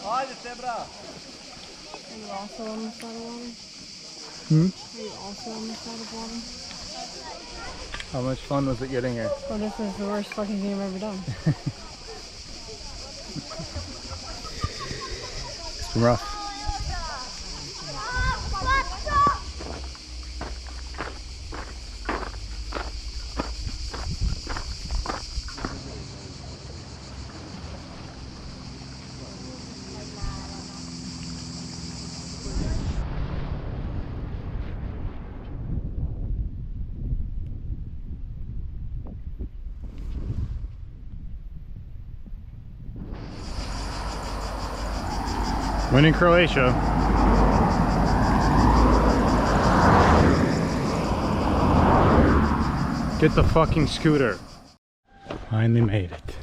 Are you also on the side of water? Hmm? Are you also on the side of water? How much fun was it getting here? Well, this is the worst fucking thing I've ever done. It's been rough. When in Croatia. Get the fucking scooter. Finally made it.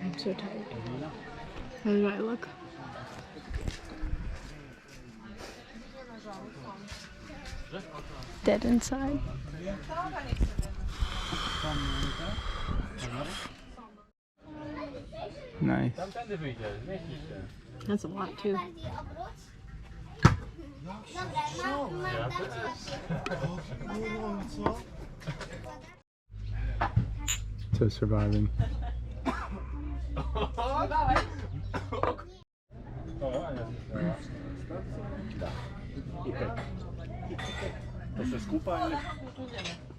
I'm so tired. How do I look? Dead inside. Nice. That's a lot too. So surviving.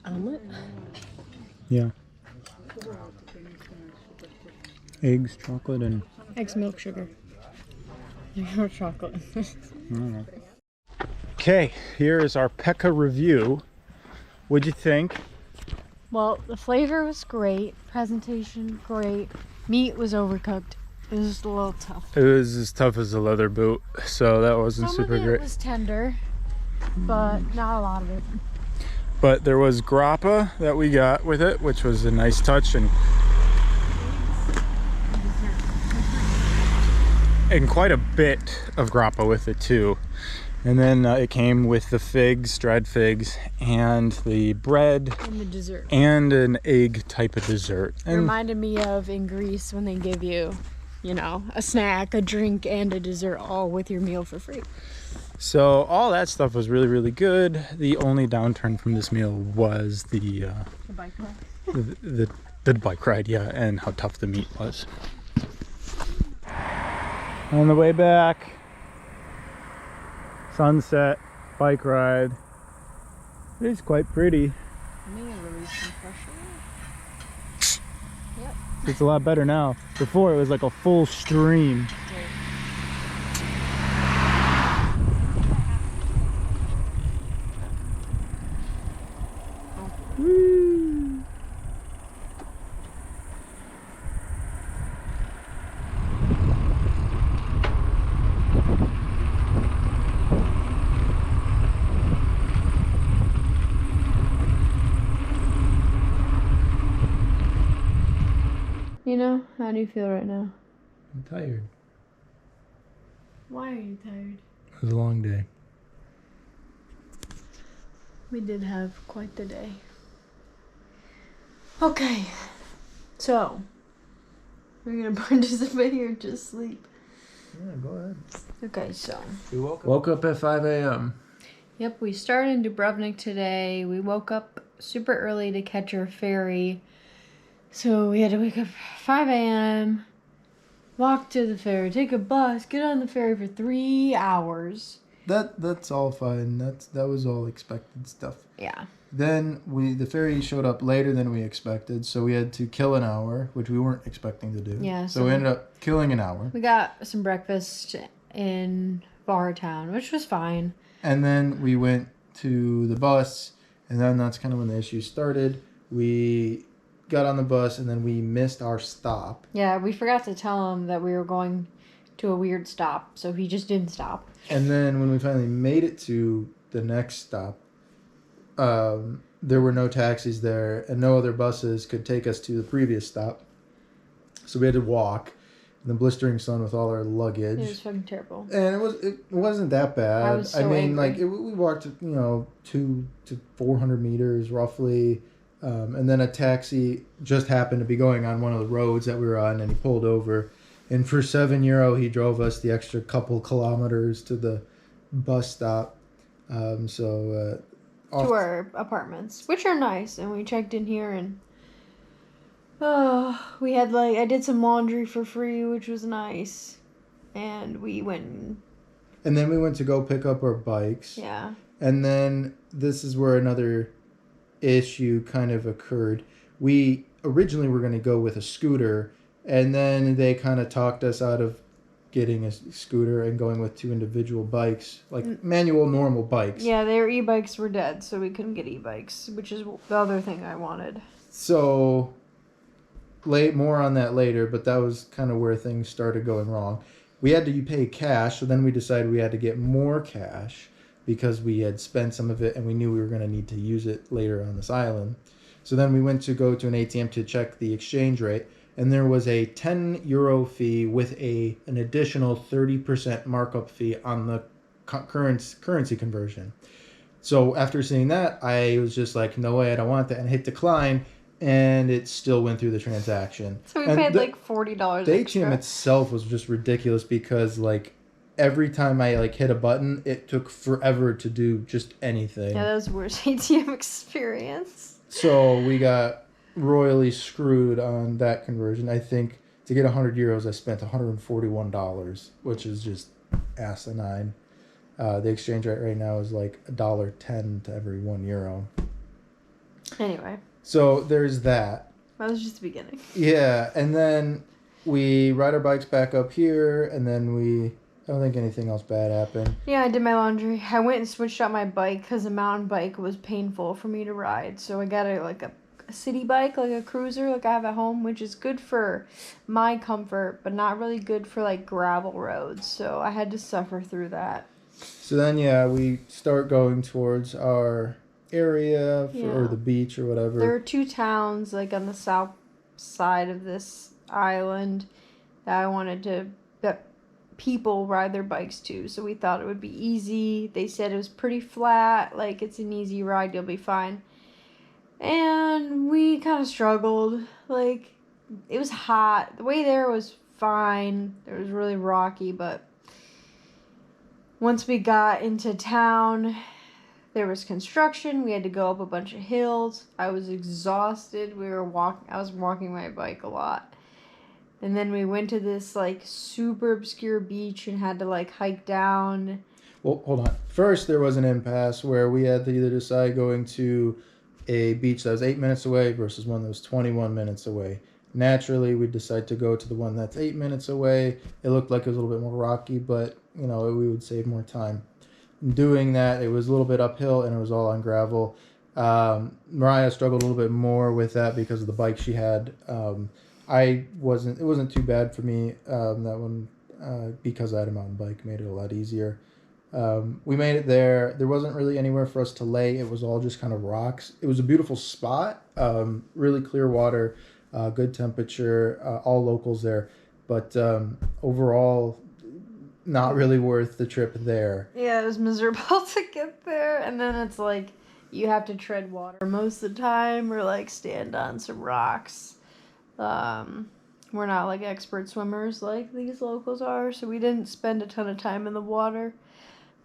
Omelet? Yeah. Eggs, chocolate, and Eggs, milk, sugar. Or chocolate. I don't know. Okay, here is our Pekka review. What'd you think? Well, the flavor was great. Presentation, great. Meat was overcooked. It was just a little tough. It was as tough as a leather boot, so that wasn't Some super of it great. was tender, but not a lot of it. But there was grappa that we got with it, which was a nice touch, and quite a bit of grappa with it too. And then it came with the figs, dried figs, and the bread, And the dessert. and an egg type of dessert. It And reminded me of in Greece when they give you, you know, a snack, a drink, and a dessert all with your meal for free. so all that stuff was really, really good. The only downturn from this meal was the The bike ride. the bike ride, yeah, and how tough the meat was. On the way back, sunset, bike ride. It is quite pretty. I may have released some pressure. Yep. It's a lot better now. Before it was like a full stream. Woo. You know, how do you feel right now? I'm tired. Why are you tired? It was a long day. We did have quite the day. Okay, so we're gonna participate or just sleep. Yeah, go ahead. Okay, so We woke up at 5 a.m. yep, we started in Dubrovnik today. We woke up super early to catch our ferry. So we had to wake up 5 a.m., walk to the ferry, take a bus, get on the ferry for 3 hours. That's all fine. That was all expected stuff. Yeah. Then the ferry showed up later than we expected, so we had to kill an hour, which we weren't expecting to do. Yeah, So we ended up killing an hour. We got some breakfast in Hvar town, which was fine. And then we went to the bus, and then that's kind of when the issue started. We got on the bus, and then we missed our stop. Yeah, we forgot to tell him that we were going to a weird stop, so he just didn't stop. And then when we finally made it to the next stop, there were no taxis there, and no other buses could take us to the previous stop. So we had to walk in the blistering sun with all our It was luggage. fucking terrible. And it wasn't that bad. I was so mean, angry. we walked 200 to 400 meters roughly, and then a taxi just happened to be going on one of the roads that we were on, and he pulled over, and for €7 he drove us the extra couple kilometers to the bus stop. To our apartments, which are nice, and we checked in here, and we had I did some laundry for free, which was nice, and we went. And then we went to go pick up our bikes. Yeah. And then this is where another issue kind of occurred. We originally were going to go with a scooter, and then they kind of talked us out of getting a scooter and going with 2 individual bikes, like manual normal bikes. Yeah, their e-bikes were dead, so we couldn't get e-bikes, which is the other thing I wanted. So more on that later, but that was kind of where things started going wrong. We had to pay cash, so then we decided we had to get more cash because we had spent some of it and we knew we were going to need to use it later on this island. So then we went to go to an ATM to check the exchange rate, and there was a €10 fee with an additional 30% markup fee on the currency conversion. So after seeing that, I was just like, no way, I don't want that, and hit decline, and it still went through the transaction. So we paid $40 The extra. ATM itself was just ridiculous because every time I hit a button, it took forever to do just anything. Yeah, that was the worst ATM experience. So we got royally screwed on that conversion. I think to get €100, I spent $141, which is just asinine. The exchange rate right now is $1.10 to every €1. Anyway. So there's that. That was just the beginning. Yeah, and then we ride our bikes back up here, and then I don't think anything else bad happened. Yeah, I did my laundry. I went and switched out my bike because a mountain bike was painful for me to ride. So I got a city bike, like a cruiser like I have at home, which is good for my comfort, but not really good for gravel roads. So I had to suffer through that. So then, we start going towards our area or the beach or whatever. There are 2 towns on the south side of this island that I wanted that people ride their bikes to, so we thought it would be easy. They said it was pretty flat, it's an easy ride, you'll be fine. And we kind of struggled. It was hot. The way there was fine. It was really rocky, but once we got into town, there was construction. We had to go up a bunch of hills. I was exhausted. I was walking my bike a lot. And then we went to this super obscure beach and had to hike down. Well, hold on. First, there was an impasse where we had to either decide going to a beach that was 8 minutes away versus one that was 21 minutes away. Naturally, we decided to go to the one that's 8 minutes away. It looked like it was a little bit more rocky, but we would save more time. Doing that, it was a little bit uphill and it was all on gravel. Mariah struggled a little bit more with that because of the bike she had. It wasn't too bad for me, that one, because I had a mountain bike, made it a lot easier. We made it there. There wasn't really anywhere for us to lay. It was all just kind of rocks. It was a beautiful spot, really clear water, good temperature, all locals there. But overall, not really worth the trip there. Yeah, it was miserable to get there. And then it's you have to tread water most of the time or stand on some rocks. We're not expert swimmers like these locals are, so we didn't spend a ton of time in the water.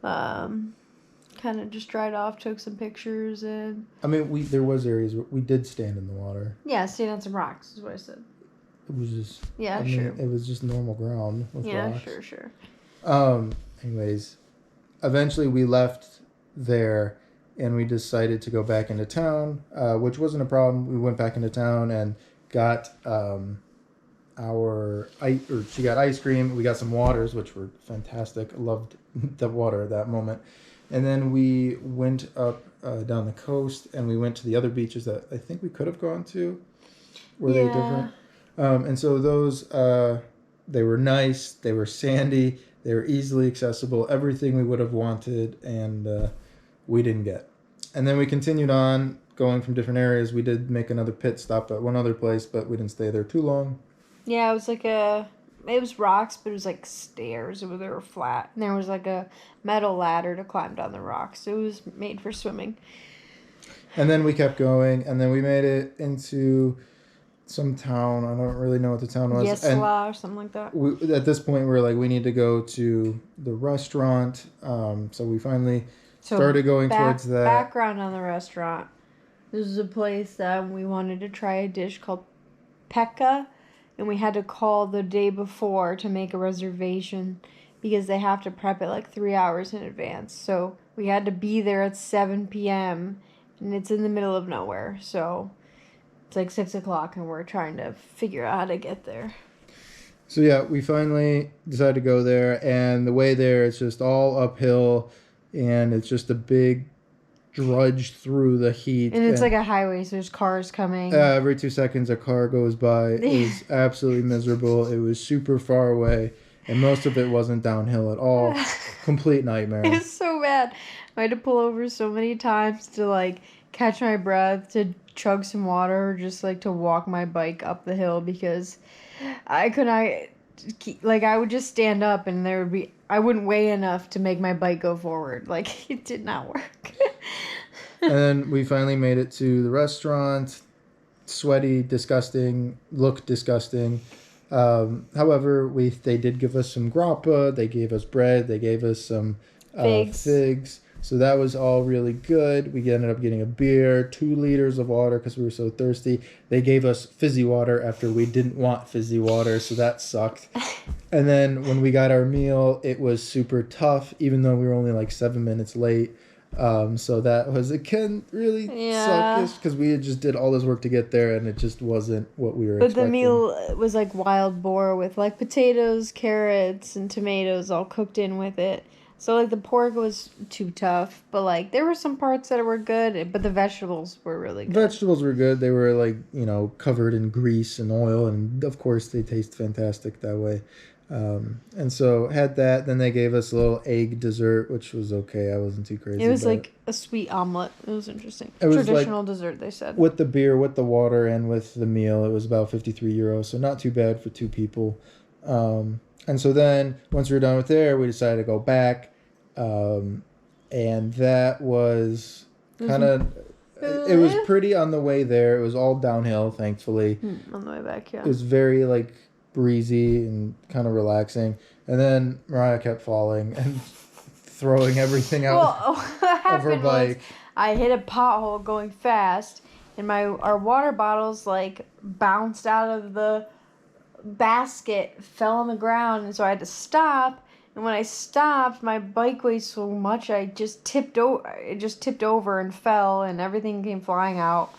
Kind of just dried off, took some pictures, and there was areas where we did stand in the water. Yeah, stand on some rocks is what I said. It was just sure. It was just normal ground with rocks. Sure. Anyways, eventually we left there and we decided to go back into town, which wasn't a problem. We went back into town and got she got ice cream. We got some waters, which were fantastic. I loved the water at that moment. And then we went up down the coast and we went to the other beaches that I think we could have gone to. Were they different? And so those, they were nice. They were sandy. They were easily accessible. Everything we would have wanted, and we didn't get. And then we continued on, going from different areas. We did make another pit stop at one other place, but we didn't stay there too long. Yeah, it was rocks, but it was like stairs. They were flat. And there was like a metal ladder to climb down the rocks. It was made for swimming. And then we kept going, and then we made it into some town. I don't really know what the town was. Yesla or something like that. At this point, we were like, we need to go to the restaurant. So we finally started going towards that. Background on the restaurant. This is a place that we wanted to try a dish called pekka, and we had to call the day before to make a reservation because they have to prep it like 3 hours in advance. So we had to be there at 7 p.m. and it's in the middle of nowhere. So it's like 6 o'clock and we're trying to figure out how to get there. So yeah, we finally decided to go there, and the way there, it's just all uphill, and it's just a big drudge through the heat. And it's like a highway, so there's cars coming. Every 2 seconds a car goes by. It was absolutely miserable. It was super far away, and most of it wasn't downhill at all. Complete nightmare. It was so bad. I had to pull over so many times to like catch my breath, to chug some water, or just like to walk my bike up the hill because I would just stand up and I wouldn't weigh enough to make my bike go forward. Like, it did not work. And then we finally made it to the restaurant. Sweaty, disgusting, looked disgusting. However, they did give us some grappa. They gave us bread. They gave us some figs. So that was all really good. We ended up getting a beer, 2 liters of water because we were so thirsty. They gave us fizzy water after we didn't want fizzy water, so that sucked. And then when we got our meal, it was super tough, even though we were only like 7 minutes late. So that was, again, really suckish because we just did all this work to get there, and it just wasn't what we were expecting. But the meal was like wild boar with like potatoes, carrots, and tomatoes all cooked in with it. So, like, the pork was too tough, but, like, there were some parts that were good, but the vegetables were really good. Vegetables were good. They were, like, covered in grease and oil, and, of course, they taste fantastic that way. And so, had that. Then they gave us a little egg dessert, which was okay. I wasn't too crazy. It was, like, a sweet omelet. It was interesting. It was traditional dessert, they said. With the beer, with the water, and with the meal, it was about 53 euros, so not too bad for 2 people. And so then, once we were done with there, we decided to go back. And that was kind of, it was pretty on the way there. It was all downhill, thankfully. On the way back, yeah. It was very, like, breezy and kind of relaxing. And then Mariah kept falling and throwing everything out of her bike. I hit a pothole going fast, and our water bottles, like, bounced out of the basket, fell on the ground, and so I had to stop. And when I stopped, my bike weighed so much, it just tipped over and fell, and everything came flying out.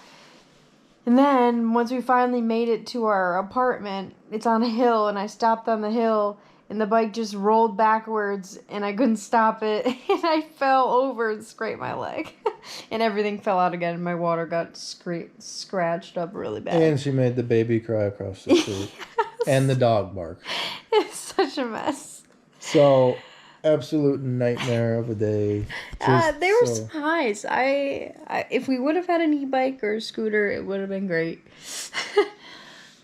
And then, once we finally made it to our apartment, it's on a hill, and I stopped on the hill, and the bike just rolled backwards, and I couldn't stop it, and I fell over and scraped my leg. And everything fell out again, and my water got scratched up really bad. And she made the baby cry across the street. Yes. And the dog bark. It's such a mess. So, absolute nightmare of a day. They were so nice. If we would have had an e-bike or a scooter, it would have been great.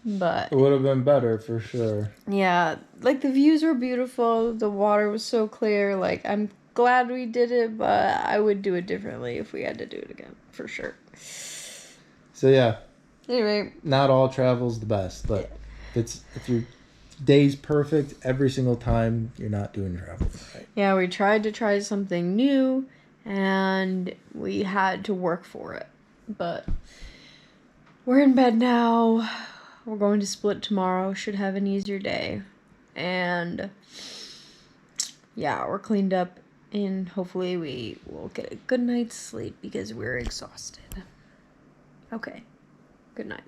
But it would have been better for sure. Yeah, like the views were beautiful. The water was so clear. Like, I'm glad we did it, but I would do it differently if we had to do it again, for sure. So yeah. Anyway, not all travel's the best, but if your day's perfect every single time, you're not doing travel right. Yeah, we tried to try something new, and we had to work for it. But we're in bed now. We're going to split tomorrow. Should have an easier day. And yeah, we're cleaned up, and hopefully we will get a good night's sleep because we're exhausted. Okay. Good night.